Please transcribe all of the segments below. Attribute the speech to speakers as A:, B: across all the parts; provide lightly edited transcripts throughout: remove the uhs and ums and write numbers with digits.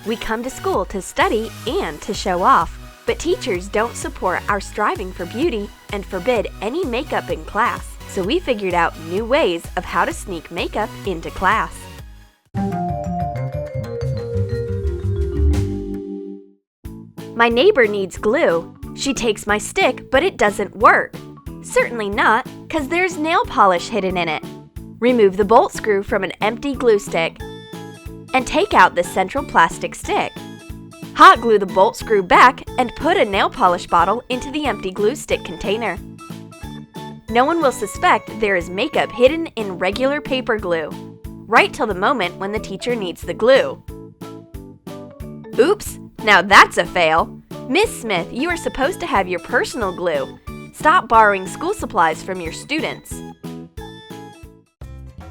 A: We come to school to study and to show off, but teachers don't support our striving for beauty and forbid any makeup in class. So we figured out new ways of how to sneak makeup into class. My neighbor needs glue. She takes my stick, but it doesn't work. Certainly not, because there's nail polish hidden in it. Remove the bolt screw from an empty glue stick and take out the central plastic stick. Hot glue the bolt screw back and put a nail polish bottle into the empty glue stick container. No one will suspect there is makeup hidden in regular paper glue, right till the moment when the teacher needs the glue. Oops, now that's a fail. Miss Smith, you are supposed to have your personal glue. Stop borrowing school supplies from your students.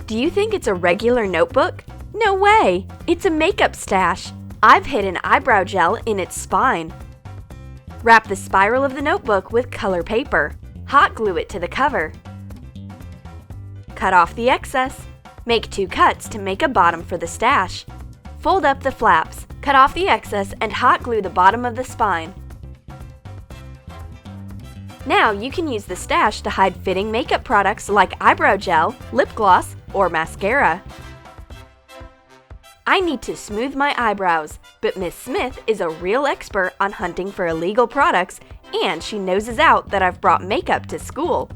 A: Do you think it's a regular notebook? No way! It's a makeup stash. I've hidden eyebrow gel in its spine. Wrap the spiral of the notebook with color paper. Hot glue it to the cover. Cut off the excess. Make 2 cuts to make a bottom for the stash. Fold up the flaps, cut off the excess, and hot glue the bottom of the spine. Now you can use the stash to hide fitting makeup products like eyebrow gel, lip gloss, or mascara. I need to smooth my eyebrows, but Miss Smith is a real expert on hunting for illegal products, and she noses out that I've brought makeup to school.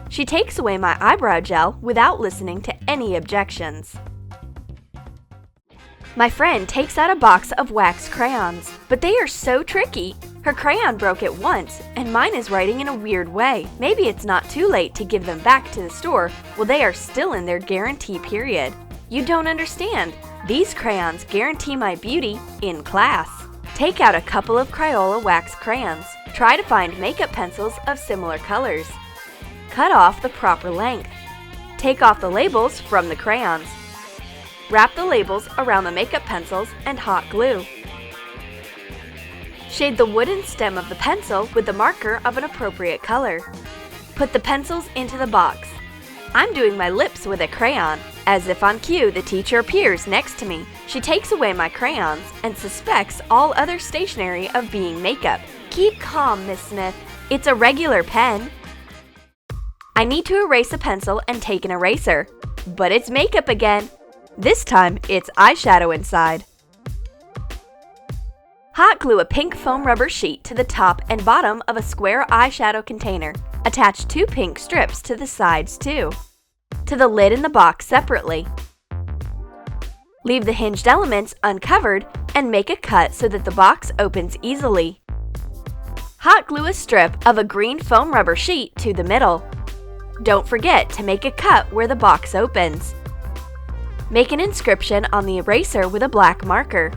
A: She takes away my eyebrow gel without listening to any objections. My friend takes out a box of wax crayons, but they are so tricky. Her crayon broke at once, and mine is writing in a weird way. Maybe it's not too late to give them back to the store while they are still in their guarantee period. You don't understand. These crayons guarantee my beauty in class. Take out a couple of Crayola wax crayons. Try to find makeup pencils of similar colors. Cut off the proper length. Take off the labels from the crayons. Wrap the labels around the makeup pencils and hot glue. Shade the wooden stem of the pencil with the marker of an appropriate color. Put the pencils into the box. I'm doing my lips with a crayon. As if on cue, the teacher appears next to me. She takes away my crayons and suspects all other stationery of being makeup. Keep calm, Miss Smith. It's a regular pen. I need to erase a pencil and take an eraser. But it's makeup again. This time, it's eyeshadow inside. Hot glue a pink foam rubber sheet to the top and bottom of a square eyeshadow container. Attach 2 pink strips to the sides too. To the lid in the box separately. Leave the hinged elements uncovered and make a cut so that the box opens easily. Hot glue a strip of a green foam rubber sheet to the middle. Don't forget to make a cut where the box opens. Make an inscription on the eraser with a black marker.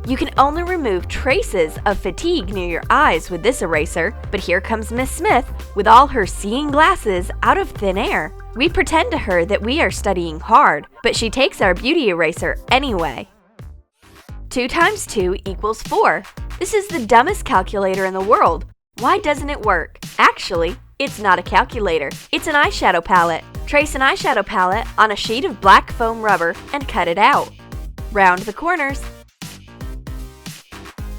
A: You can only remove traces of fatigue near your eyes with this eraser, but here comes Miss Smith with all her seeing glasses out of thin air. We pretend to her that we are studying hard, but she takes our beauty eraser anyway. 2 times 2 equals 4. This is the dumbest calculator in the world. Why doesn't it work? Actually, it's not a calculator. It's an eyeshadow palette. Trace an eyeshadow palette on a sheet of black foam rubber and cut it out. Round the corners.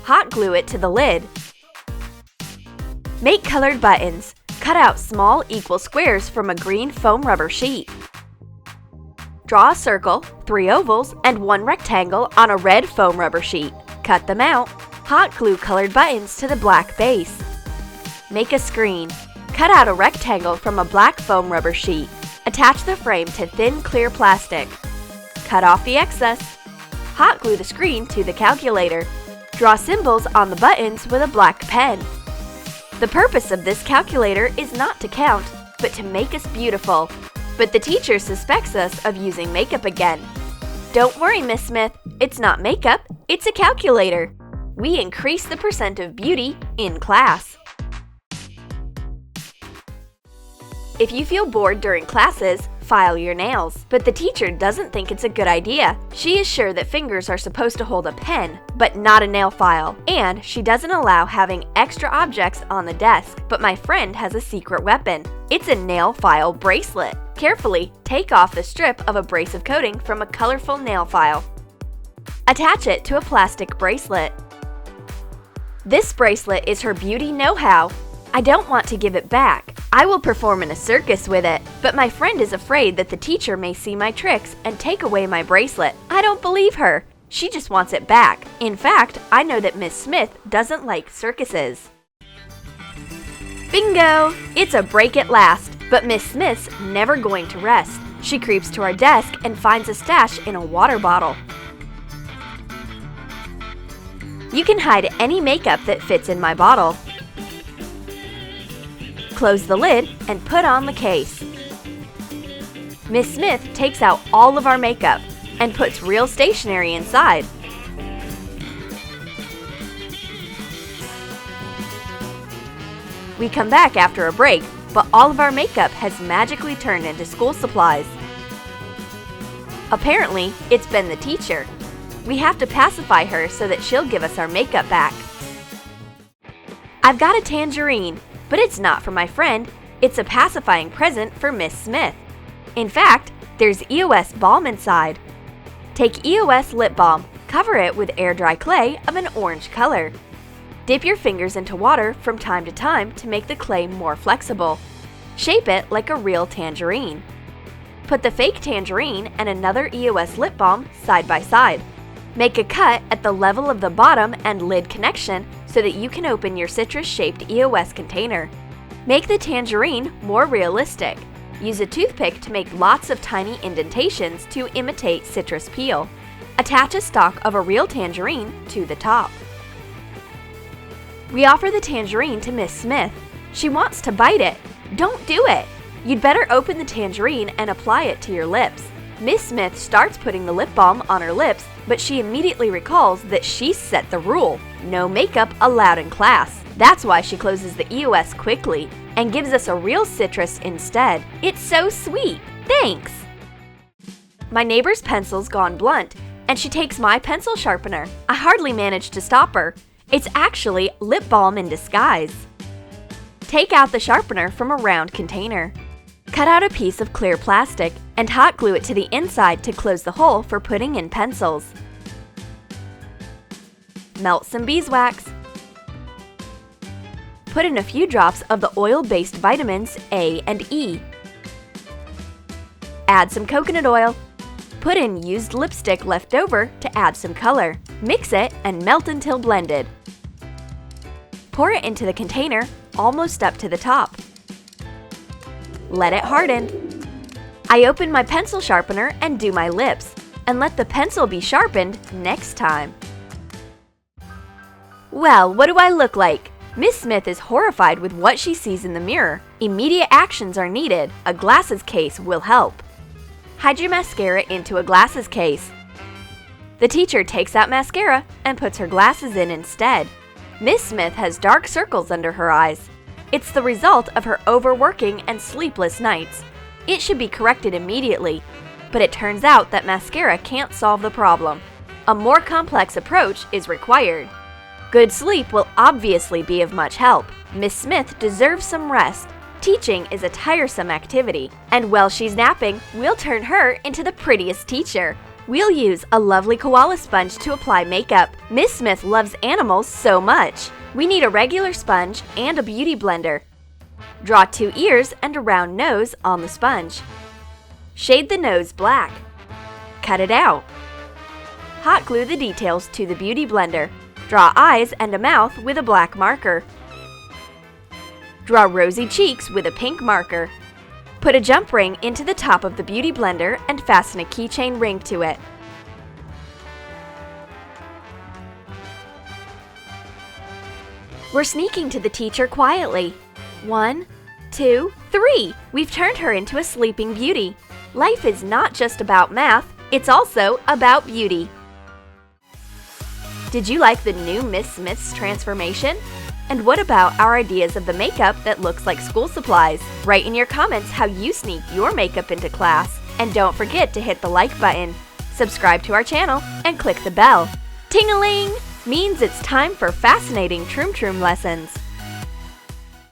A: Hot glue it to the lid. Make colored buttons. Cut out small equal squares from a green foam rubber sheet. Draw a circle, 3 ovals, and 1 rectangle on a red foam rubber sheet. Cut them out. Hot glue colored buttons to the black base. Make a screen. Cut out a rectangle from a black foam rubber sheet. Attach the frame to thin clear plastic. Cut off the excess. Hot glue the screen to the calculator. Draw symbols on the buttons with a black pen. The purpose of this calculator is not to count, but to make us beautiful. But the teacher suspects us of using makeup again. Don't worry, Miss Smith. It's not makeup, it's a calculator. We increase the percent of beauty in class. If you feel bored during classes, file your nails. But the teacher doesn't think it's a good idea. She is sure that fingers are supposed to hold a pen, but not a nail file. And she doesn't allow having extra objects on the desk. But my friend has a secret weapon. It's a nail file bracelet. Carefully take off the strip of abrasive coating from a colorful nail file. Attach it to a plastic bracelet. This bracelet is her beauty know-how. I don't want to give it back. I will perform in a circus with it, but my friend is afraid that the teacher may see my tricks and take away my bracelet. I don't believe her. She just wants it back. In fact, I know that Miss Smith doesn't like circuses. Bingo! It's a break at last, but Miss Smith's never going to rest. She creeps to our desk and finds a stash in a water bottle. You can hide any makeup that fits in my bottle. Close the lid and put on the case. Miss Smith takes out all of our makeup and puts real stationery inside. We come back after a break, but all of our makeup has magically turned into school supplies. Apparently, it's been the teacher. We have to pacify her so that she'll give us our makeup back. I've got a tangerine, but it's not for my friend. It's a pacifying present for Miss Smith. In fact, there's EOS balm inside. Take EOS lip balm, cover it with air dry clay of an orange color. Dip your fingers into water from time to time to make the clay more flexible. Shape it like a real tangerine. Put the fake tangerine and another EOS lip balm side by side. Make a cut at the level of the bottom and lid connection so that you can open your citrus-shaped EOS container. Make the tangerine more realistic. Use a toothpick to make lots of tiny indentations to imitate citrus peel. Attach a stalk of a real tangerine to the top. We offer the tangerine to Miss Smith. She wants to bite it. Don't do it! You'd better open the tangerine and apply it to your lips. Miss Smith starts putting the lip balm on her lips, but she immediately recalls that she set the rule: no makeup allowed in class. That's why she closes the EOS quickly and gives us a real citrus instead. It's so sweet! Thanks! My neighbor's pencil's gone blunt, and she takes my pencil sharpener. I hardly managed to stop her. It's actually lip balm in disguise. Take out the sharpener from a round container. Cut out a piece of clear plastic and hot glue it to the inside to close the hole for putting in pencils. Melt some beeswax. Put in a few drops of the oil-based vitamins A and E. Add some coconut oil. Put in used lipstick left over to add some color. Mix it and melt until blended. Pour it into the container, almost up to the top. Let it harden. I open my pencil sharpener and do my lips, and let the pencil be sharpened next time. Well, what do I look like? Miss Smith is horrified with what she sees in the mirror. Immediate actions are needed. A glasses case will help. Hide your mascara into a glasses case. The teacher takes out mascara and puts her glasses in instead. Miss Smith has dark circles under her eyes. It's the result of her overworking and sleepless nights. It should be corrected immediately, but it turns out that mascara can't solve the problem. A more complex approach is required. Good sleep will obviously be of much help. Miss Smith deserves some rest. Teaching is a tiresome activity, and while she's napping, we'll turn her into the prettiest teacher. We'll use a lovely koala sponge to apply makeup. Miss Smith loves animals so much. We need a regular sponge and a beauty blender. Draw 2 ears and a round nose on the sponge. Shade the nose black. Cut it out. Hot glue the details to the beauty blender. Draw eyes and a mouth with a black marker. Draw rosy cheeks with a pink marker. Put a jump ring into the top of the beauty blender and fasten a keychain ring to it. We're sneaking to the teacher quietly. 1, 2, 3! We've turned her into a sleeping beauty. Life is not just about math, it's also about beauty. Did you like the new Miss Smith's transformation? And what about our ideas of the makeup that looks like school supplies? Write in your comments how you sneak your makeup into class. And don't forget to hit the like button, subscribe to our channel, and click the bell. Ting-a-ling! Means it's time for fascinating Troom Troom lessons.